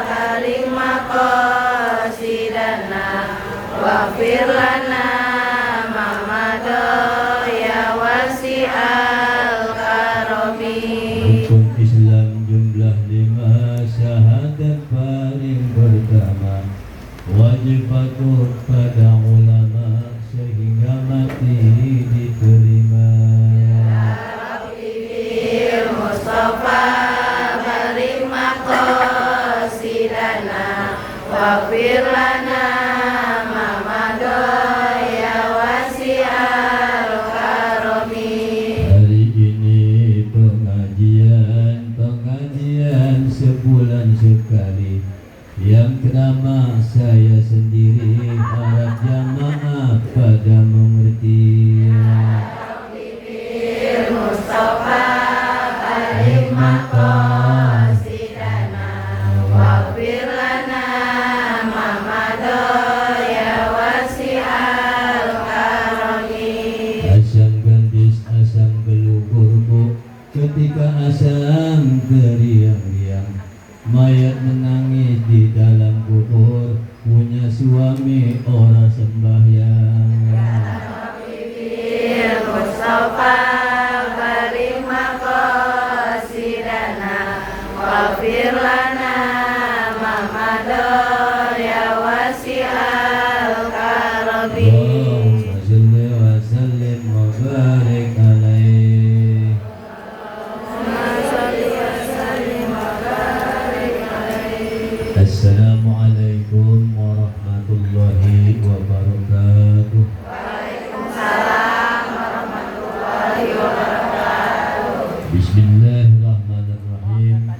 barik maqasidana waghfir lana ma madha ya wasi'al karami. Rukun Islam jumlah 5, syahadat paling pertama, wajib patuh pada ulama sehingga mati diterima. Mustafa barik maqasidana waghfir lana ma madha ya wasi'al karami. Hari ini pengajian sebulan sekali, yang ceramah saya sendiri, harap jamaah pada mengerti. Mustafa barik maqasidana waghfir lana ma madha ya wasi'al karami. Asam gendis, asam gelugur bu, ketika asam teriang-riang, mayat menangis di dalam kubur, punya suami orang sembahyang. Mustafa barik maqasidana waghfir lana ma madha ya wasi'al karami. Allahumma salli wa sallim wa barik alaihi. Assalamualaikum warahmatullahi wabarakatuh. Waalaikumsalam warahmatullahi wabarakatuh. Bismillahirrahmanirrahim.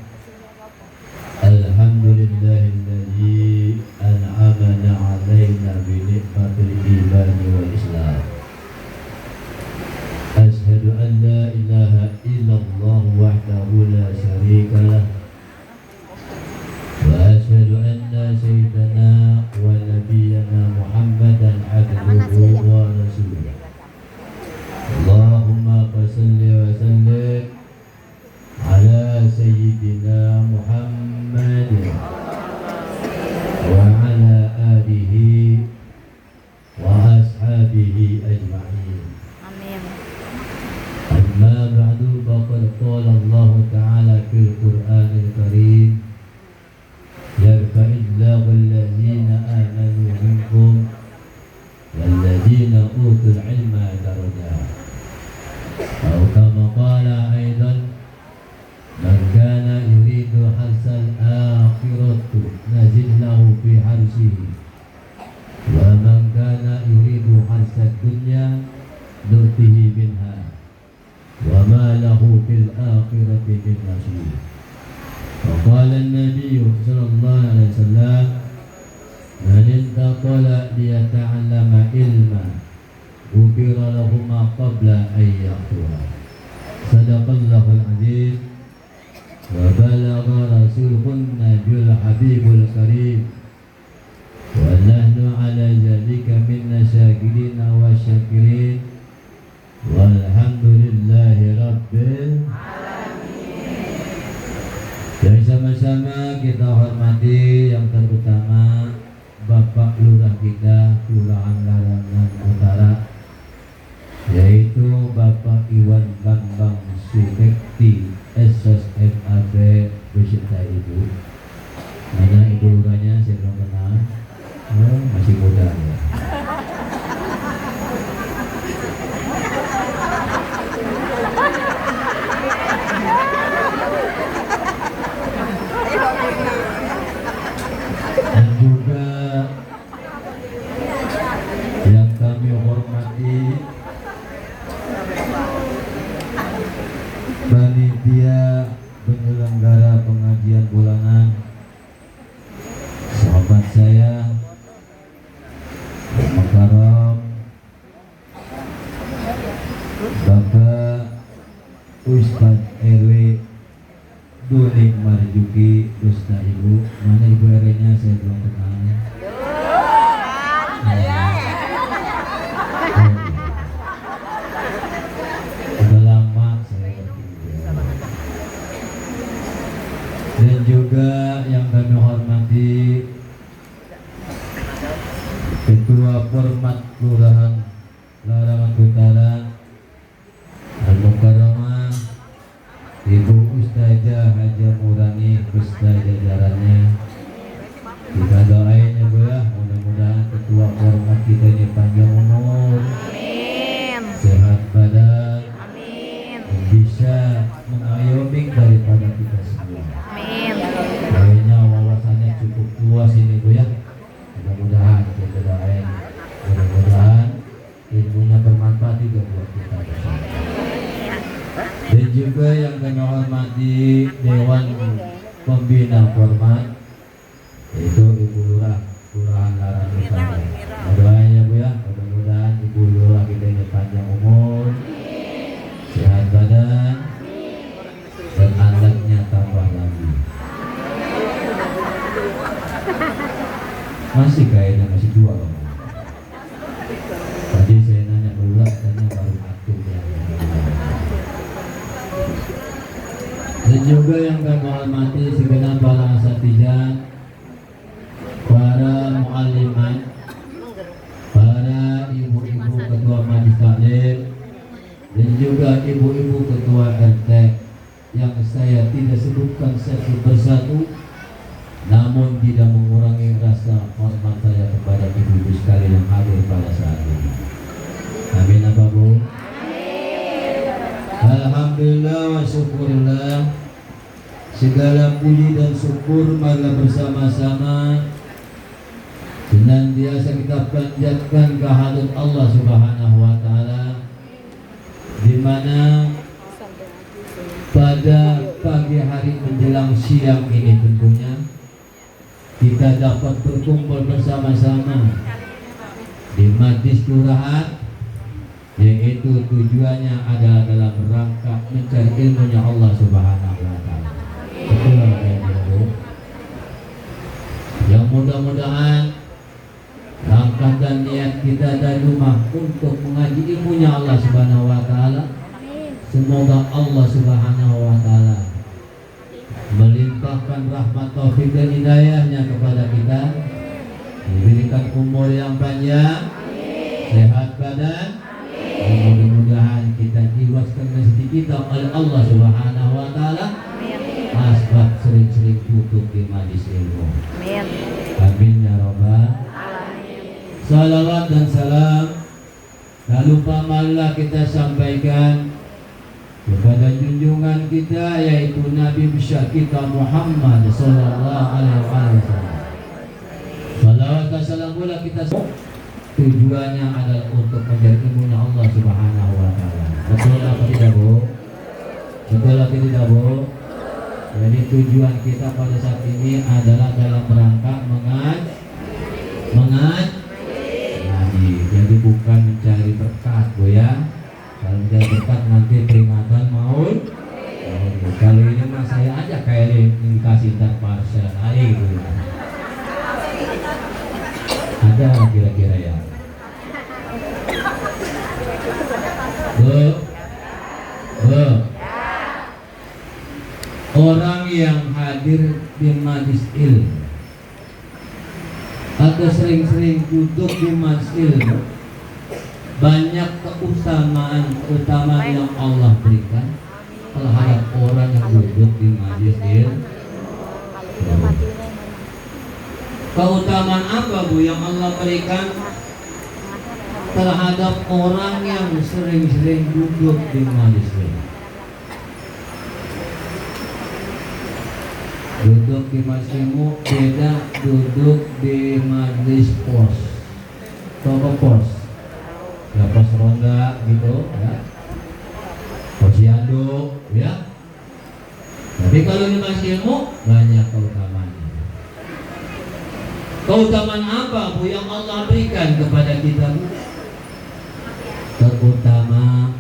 Alhamdulillahilladzi an'amana 'alaina bi ni'matil imani wal islam. Ashhadu an la ilaha illallah wahdahu la syarika lah. Wa ashhadu anna sayyidana wa nabiyyana Muhammadan abduhu wa rasuluh. Allahumma salli wa sallim ala sayyidina Muhammad wa ala alihi wa ashabihi ajma'in. Amin. Amma ba'du, faqad qala Allah ta'ala fil Qur'anil Karim, yarfa'illahu alladhina amanu minkum walladhina utul ilma darajat. Atau kama qala aidan, man kana yuridu harsal akhirati nazid lahu fi harsihi, wa man kana yuridu harsad dunya nutihi minha, wa ma lahu fil akhirati min nasib. وقال النبي صلى الله عليه وسلم من انتقل ليتعلم علما غفر له ما قبل أن يقتله. صدق الله العظيم وبلغ رسوله النبي الحبيب الكريم ونحن على ذلك من الشاكرين والشاكرين والحمد لله رب العالمين. Yang sama-sama kita hormati yang terutama Bapak Lurah kita Kelurahan Larangan Utara, yaitu Bapak Iwan Bambang Subekti Esos MAB beserta Ibu. Mana Ibu Lurahnya saya belum kenal. Oh, masih muda ya. Dan juga yang kami hormati panitia penyelenggara pengajian bulanan, sahabat saya Makaram, Bapak Ustadz RW Doni Marjuki, beserta Ibu. Mana Ibu RW-nya saya belum kenal. Udah lama saya bertinggal. Dan juga Utara Al-Mukarramah Ibu Ustazah Haja Murani beserta jajarannya. Kita doain ya Bu ya, mudah-mudahan ketua hormat kita ini panjang umur, Amin. sehat badan, Amin. bisa mengayomi daripada kita semua. Amin. Kayaknya wawasannya cukup luas ini Bu ya. Mudah-mudahan kita doain, mudah-mudahan ilmunya bermanfaat juga buat kita bersama. Dan juga yang kami hormati Dewan Pembina Format, yaitu Ibu Lurah Kelurahan Laran Utara. Doanya Bu ya, mudah-mudahan Ibu Lurah kita ini panjang umur, sehat badan, dan anaknya tambah lagi. Masih kayaknya masih dua loh. Tadi saya nanya Bu Lurah, katanya baru satu ya. Dan juga yang kami hormati segenap para asatidz, para muallimat, para ibu-ibu ketua majelis taklim, dan juga ibu-ibu ketua RT yang saya tidak sebutkan satu persatu, namun tidak mengurangi rasa hormat saya kepada ibu-ibu sekalian yang hadir pada saat ini. Amin apa Bu? Alhamdulillah wa syukurillah, segala puji dan syukur marilah bersama-sama senantiasa kita panjatkan kehadirat Allah Subhanahu wa taala, di mana pada pagi hari menjelang siang ini tentunya kita dapat berkumpul bersama-sama di majlis kelurahan, yaitu tujuannya adalah dalam rangka mencari ilmunya Allah Subhanahu wa taala. Betul ya Bu? Yang mudah-mudahan langkah dan niat kita dari rumah untuk mengaji ilmunya Allah Subhanahu wa taala, semoga Allah Subhanahu wa taala melimpahkan rahmat taufik dan hidayahnya kepada kita, diberikan umur yang panjang, sehat badan, dan mudah-mudahan kita diwaskan rezeki kita oleh Allah Subhanahu wa taala, asbab sering-sering duduk di majlis ilmu. Amin. Amin ya rabbal. Salawat dan salam tak lupa marilah kita sampaikan kepada junjungan kita, yaitu Nabi besar kita Muhammad sallallahu alaihi wasallam. Salawat dan salam pula kita tujuannya adalah untuk mencari ilmunya Allah Subhanahu wa taala. Betul apa tidak Bu? Betul apa tidak Bu? Jadi tujuan kita pada saat ini adalah dalam rangka mengaji. Jadi bukan mencari berkat Bu ya. Kalau mencari berkat nanti peringatan maut. Kalau ini mah saya aja kayak dikasih ntar parcel air gitu. Ada kira-kira ya? Bu. Orang yang hadir di majlis ilmu atau sering-sering duduk di majlis ilmu, banyak keutamaan yang Allah berikan terhadap orang yang duduk di majlis ilmu. Keutamaan apa Bu yang Allah berikan terhadap orang yang sering-sering duduk di majlis ilmu? Duduk di majlis ilmu beda duduk di majlis pos, toko pos, ya pos ronda gitu ya, posyandu ya. Tapi kalau di majlis ilmu banyak keutamaannya. Keutamaan apa Bu yang Allah berikan kepada kita Bu? Terutama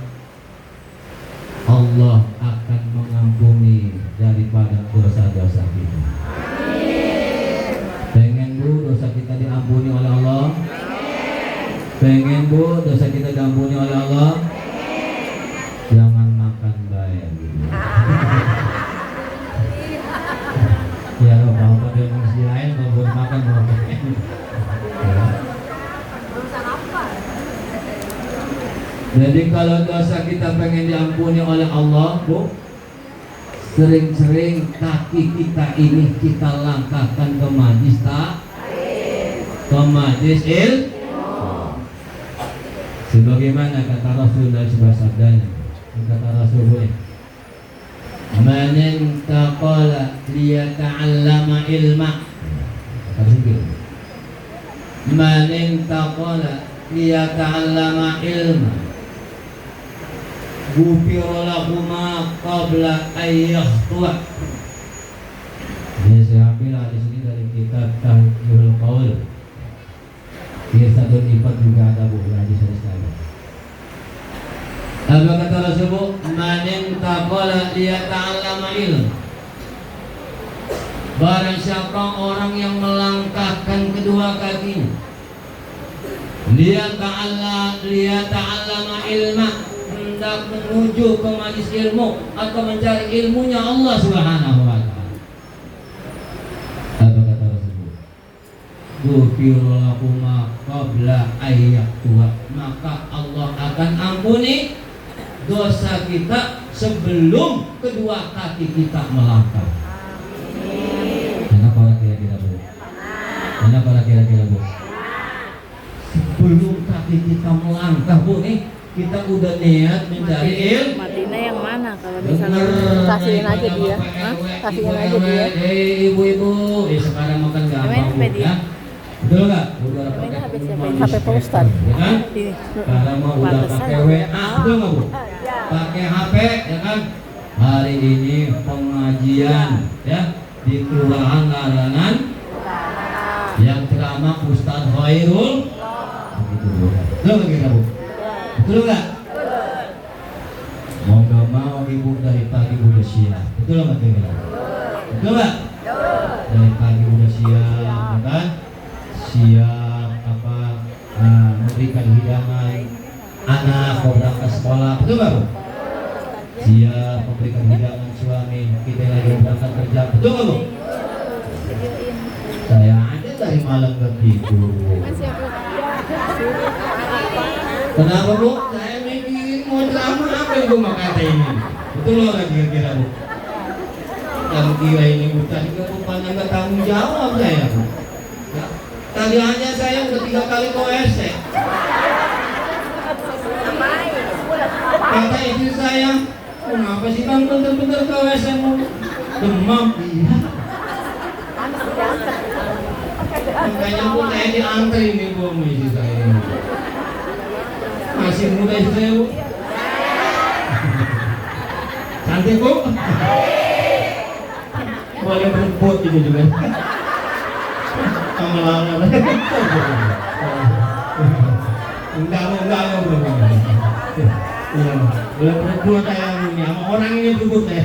Allah akan mengampuni daripada dosa-dosa kita. Pengen Bu dosa kita diampuni oleh Allah? Pengen Bu dosa kita diampuni oleh Allah? Jangan makan bayar gitu. Ya lo bapak dia mengisiain kalau makan mau pengen. Jadi kalau dosa kita pengen diampuni oleh Allah, Bu, sering-sering kaki kita ini kita langkahkan ke majlis ke majlis sebagaimana kata Rasul dari sebuah sabdanya. Kata Rasul, man intaqala liyata'allama ilma, man intaqala liyata'allama ilma ghufira lahu ma qabla an yakhtua. Ini saya ambil hadis ini dari kitab Tahjul Qaul. Kisahul Ifat juga ada buku hadis sekali. Apa kata Rasulullah? Man intaqala liyata'allama ilm. Barang siapa orang yang melangkahkan kedua kakinya liyata'allama ilma, hendak menuju ke majlis ilmu atau mencari ilmunya Allah Subhanahu wa taala. Apa kata Rasulullah? Ghufira lahu ma qabla ayyaqwa, maka Allah akan ampuni dosa kita sebelum kedua kaki kita melangkah. Kenapa kira-kira Bu? Kenapa kira-kira Bu? Sebelum kaki kita melangkah Bu nih, kita udah niat mencari ilmu. Matinya yang mana kalau misalnya kasihin aja dia? Kasihin aja dia. Ibu-ibu, sekarang makan gampang Bu ya. Betul nggak? Udah pakai HP Pak Ustadz. ya kan? Sekarang mau udah pakai WA, betul nggak Bu? Pakai HP, ya kan? Hari ini pengajian ya di Kelurahan Larangan yang ceramah Ustadz Khairul. Begitu Bu. Betul nggak kira Bu? Betul nggak? Mau nggak mau ibu dari pagi udah siap. Betul nggak kira? Betul nggak? Dari pagi udah siap, ya kan? Siap memberikan hidangan anak mau berangkat sekolah, betul nggak Bu? Siap memberikan hidangan suami kita lagi berangkat kerja, betul nggak Bu? Saya aja dari malam nggak tidur. Kenapa Bu? Saya mikir mau drama apa yang Bu mau kata ini? Betul loh lagi kira-kira Bu? Yang kira ini Bu tadi kepupannya nggak tanggung jawab saya Bu. Ya. Tadi aja saya udah 3 kali ke WC. Kata istri saya, kenapa sih Bang bentar-bentar ke WC mau demam? Iya. Makanya Bu saya diantri nih Bu sama istri saya ini. Masih muda istri saya Bu. Cantik Bu. Boleh berebut gitu juga. Enggak belum. Iya, boleh berebut kayak ini sama orang ini berebut ya.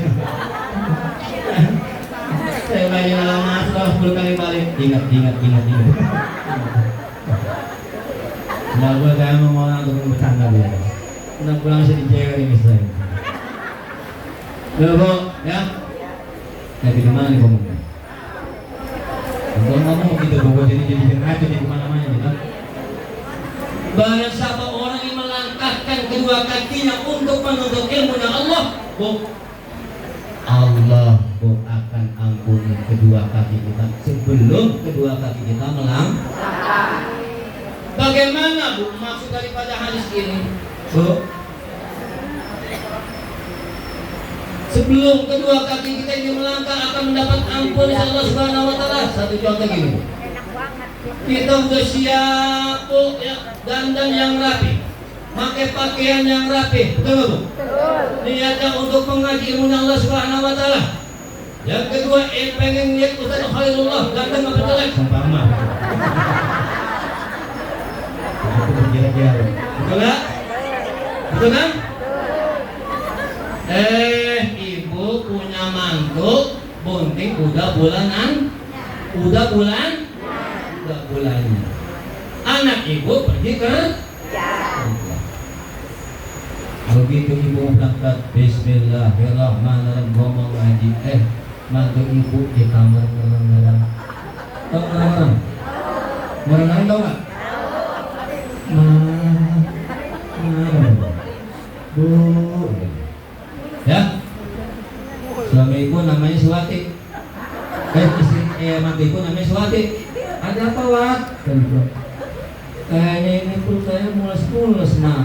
Saya bayar lama setelah 10 kali balik. Ingat. Nggak boleh kayak mau orang untuk bercanda dia. Udah pulang saya dijewer ini saya. Udah Bu, ya. Jadi gimana nih ngomongnya? Kalau ngomong gitu bawa jadi ngaco di mana-mana gitu. Barang siapa orang yang melangkahkan kedua kakinya untuk menuntut ilmunya Allah, Allah akan ampuni kedua kaki kita sebelum kedua kaki kita melangkah. Bagaimana Bu maksud daripada hadis ini? Bu, sebelum kedua kaki kita ini melangkah akan mendapat ampun dari Allah Subhanahu wa taala. Satu contoh gini. Kita udah siap Bu, ya, dandan yang rapi. Pakai pakaian yang rapi. Betul enggak Bu? Betul. Niatnya untuk mengaji ilmu Allah Subhanahu wa taala. Yang kedua, pengen lihat Ustaz Khairullah dandan apa jelek? Sama. Betul enggak? Betul kan? Ibu punya mantu bunting udah bulannya. Anak ibu pergi kerja. Begitu ibu berangkat, Bismillahirrahmanirrahim, ngomong ngaji. Mantu ibu di kamar mereng-mereng. Tahu mereng-mereng? Mereng-mereng tahu nggak? Bu. Ya. Suamiku namanya Suwati. Mantiku namanya Suwati. Ada apa, Wak? Kayaknya ini perut saya mules-mules, Mak.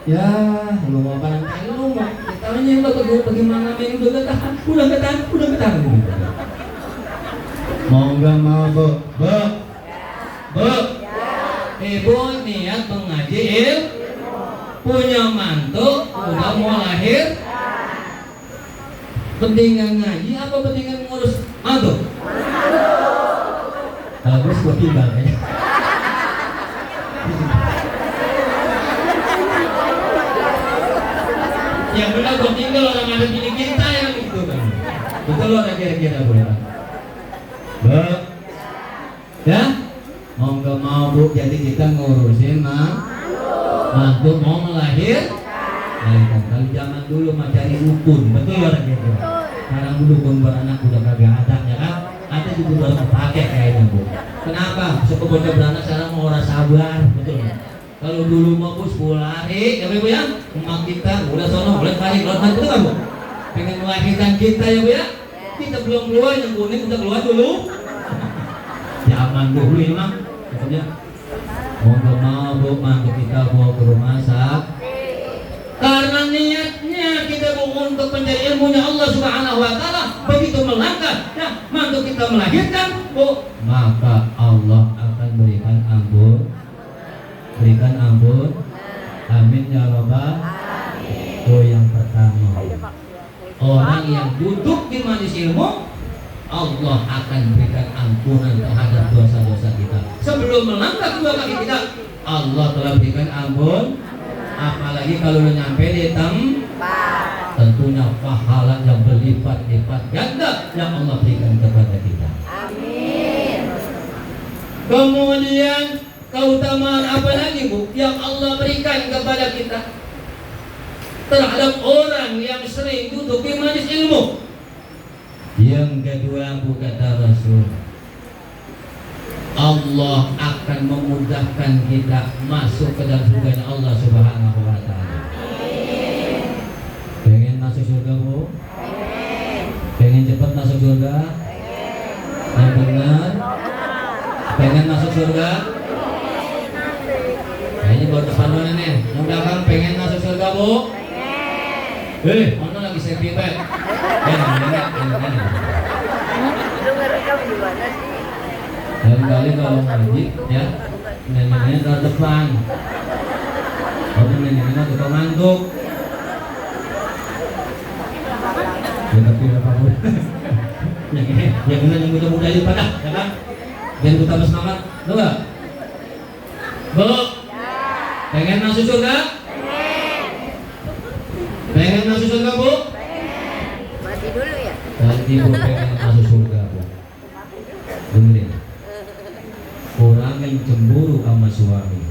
Ya, lu mau apa nanti lu mau ditanya bagaimana ini udah gak tahan. Mau nggak mau, Bu? Ibu niat mengaji punya mantu udah mau lahir. Pentingan ngaji apa pentingan ngurus mantu? Bagus buat timbal ya. Yang benar buat tinggal orang ada gini kita yang itu kan. Betul loh kira-kira boleh. Bu, ya? Mau nggak mau Bu, jadi kita ngurusin mantu mau melahir. Kalau zaman dulu mah cari dukun, betul orang gitu. Sekarang dukun beranak udah kagak ada ya kan? Ada juga baru kepake kayaknya Bu. Kenapa? Sekebunnya beranak sekarang mau orang sabar, betul. Kalau dulu mau Bu 10 hari, ya Bu ya, emak kita udah sono, udah kali betul kan Bu? Pengen melahirkan kita ya Bu ya? Kita belum keluar yang kuning udah keluar dulu. Zaman dulu ini mah, katanya mau nggak mau Bu, mantu kita bawa ke rumah sakit. Karena niatnya kita untuk mencari ilmunya Allah Subhanahu wa taala, begitu melangkah ya mantu kita melahirkan, Bu, maka Allah akan berikan ampun. Amin ya rabbal alamin. Oh, yang pertama, orang yang duduk di majelis ilmu, Allah akan berikan ampunan terhadap dosa-dosa kita. Sebelum melangkah dua kaki kita, Allah telah berikan ampun. Apalagi kalau udah nyampe di tempat, tentunya pahala yang berlipat-lipat ganda yang Allah berikan kepada kita. Amin. Kemudian keutamaan apa lagi Bu yang Allah berikan kepada kita terhadap orang yang sering duduk di majelis ilmu? Yang kedua Bu, kata Rasul, Allah akan memudahkan kita masuk ke dalam surga Allah Subhanahu wa taala. Pengen masuk surga Bu? Pengen cepat masuk surga? Yang benar? Pengen masuk surga? Kayaknya baru depan mana nih? Yang belakang pengen masuk surga Bu? Mana lagi selfie Pak? Lu ngerekam di mana sih? Dan kali kalau ngaji ya nenek-nenek ke depan, nenek-nenek tukang ngantuk. Ya tapi apa pun. Yang muda-muda itu pada, ya kan? Biar kita tambah semangat, tahu nggak? Bu, pengen masuk surga? Pengen masuk surga Bu? Mati dulu ya. Tadi Bu pengen masuk surga Bu. Dengerin. Orang yang cemburu sama suami.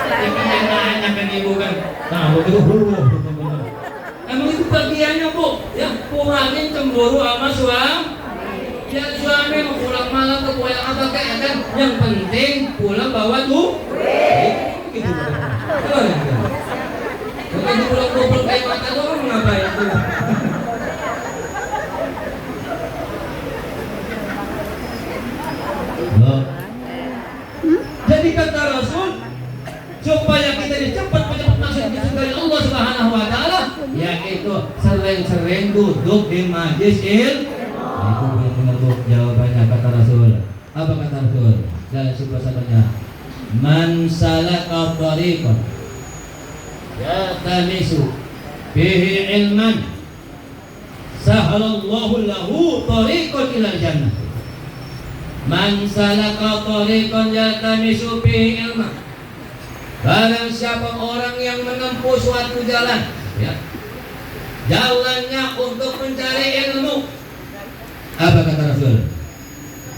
Yang nanya kan ibu kan, nah begitu emang itu bagiannya Bu, ya orang yang cemburu sama suami. Ya suami mau pulang malam ke koyak apa kayak kan, yang penting pulang bawa duit. Gitu. Bukan pulang kayak mata doang ngapain itu? Jadi kata Rasul, supaya kita cepat masuk ke surga Allah Subhanahu wa taala, yaitu sering-sering duduk di majelis ilmu. Itu benar-benar jawabannya kata Rasul. Apa kata Rasul? Dalam sebuah sabdanya, man salaka tariqan yatamisu fihi ilman sahalallahu lahu tariqan ila jannah. Man salaka tariqan yatamisu fihi ilman, barang siapa orang yang menempuh suatu jalan, ya, jalannya untuk mencari ilmu, apa kata Rasul?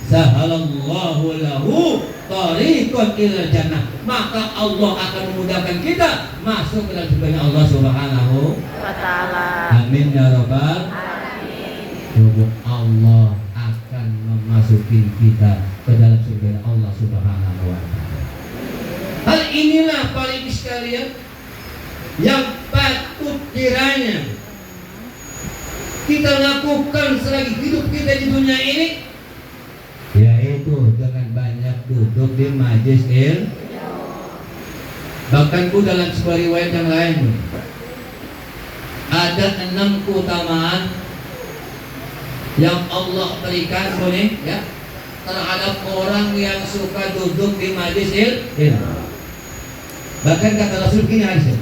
Sahalallahu lahu tariqan ila jannah, maka Allah akan memudahkan kita masuk ke dalam surga Allah Subhanahu wa taala. Amin ya rabbal alamin. Allah akan masukin kita ke dalam surga Allah Subhanahu wa Ta'ala. Hal inilah para ibu sekalian yang patut kiranya kita lakukan selagi hidup kita di dunia ini, yaitu dengan banyak duduk di majelis ilmu. Bahkan dalam sebuah riwayat yang lain ada 6 keutamaan yang Allah berikan ya, terhadap orang yang suka duduk di majelis ilmu. Bahkan kata Rasul gini hadisnya,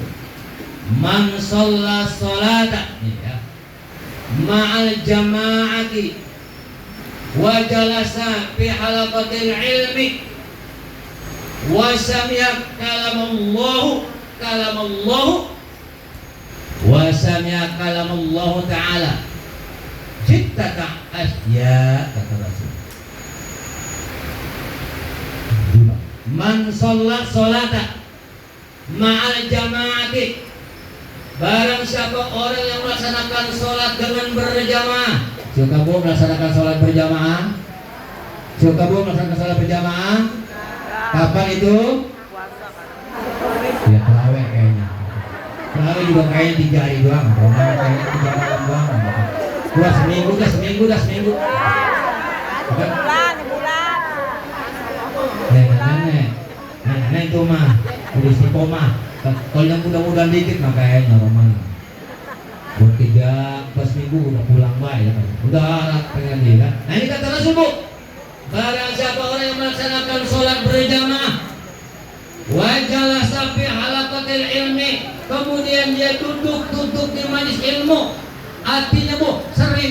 man shalla sholata ya, ma'al jama'ati wa jalasa fi halaqatil ilmi wa sami'a kalamallahu wa sami'a kalamallahu ta'ala jittata asya, kata Rasul. Man shalla sholata ma'al jama'ati, barang siapa orang yang melaksanakan sholat dengan berjamaah. Suka bu melaksanakan sholat berjamaah? Suka bu melaksanakan sholat berjamaah? Kapan itu? Ya terawih kayaknya. Terawih juga kayaknya 3 hari doang. Ramadan kayaknya 3 malam doang. Gua seminggu dah. Bulan. Nenek itu mah udah istiqomah. Kalau yang mudah-mudahan dikit mah kayaknya Roman. Buat 3 pas minggu udah pulang baik ya kan. Udah pengen dia kan. Nah ini kata Rasul bu, barang siapa orang yang melaksanakan sholat berjamaah, wajalah sampai halaqatil ilmi, kemudian dia duduk di majelis ilmu, artinya bu sering